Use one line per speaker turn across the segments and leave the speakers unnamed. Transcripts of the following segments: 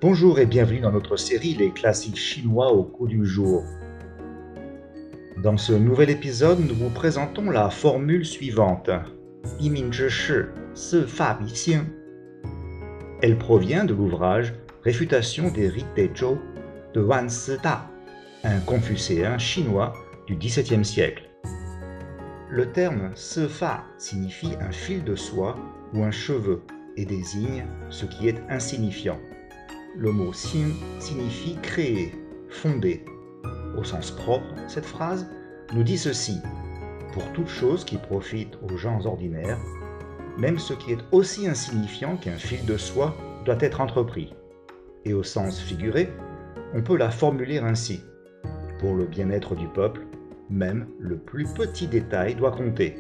Bonjour et bienvenue dans notre série Les classiques chinois au goût du jour. Dans ce nouvel épisode, nous vous présentons la formule suivante. 一命之士，四发比兴. Elle provient de l'ouvrage Réfutation des rites des Zhou de Wan Sida, un confucéen chinois du XVIIe siècle. Le terme 四发 signifie un fil de soie ou un cheveu et désigne ce qui est insignifiant. Le mot xing signifie créer, fonder. Au sens propre, cette phrase nous dit ceci. Pour toute chose qui profite aux gens ordinaires, même ce qui est aussi insignifiant qu'un fil de soie doit être entrepris. Et au sens figuré, on peut la formuler ainsi. Pour le bien-être du peuple, même le plus petit détail doit compter.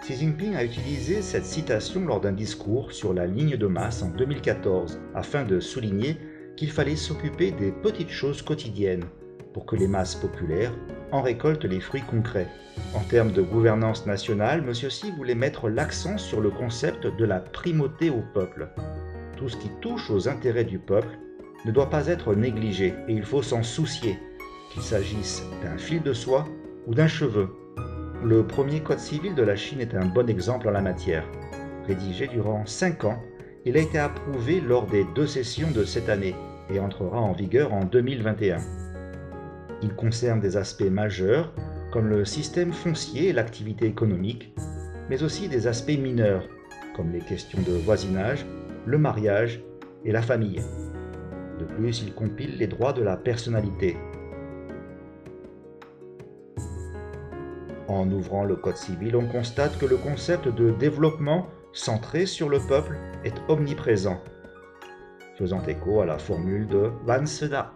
Xi Jinping a utilisé cette citation lors d'un discours sur la ligne de masse en 2014 afin de souligner qu'il fallait s'occuper des petites choses quotidiennes pour que les masses populaires en récoltent les fruits concrets. En termes de gouvernance nationale, M. Xi voulait mettre l'accent sur le concept de la primauté au peuple. Tout ce qui touche aux intérêts du peuple ne doit pas être négligé et il faut s'en soucier, qu'il s'agisse d'un fil de soie ou d'un cheveu. Le premier code civil de la Chine est un bon exemple en la matière. Rédigé durant 5 ans, il a été approuvé lors des 2 sessions de cette année et entrera en vigueur en 2021. Il concerne des aspects majeurs comme le système foncier et l'activité économique, mais aussi des aspects mineurs comme les questions de voisinage, le mariage et la famille. De plus, il compile les droits de la personnalité. En ouvrant le Code civil, on constate que le concept de développement centré sur le peuple est omniprésent, faisant écho à la formule de Wan Sida.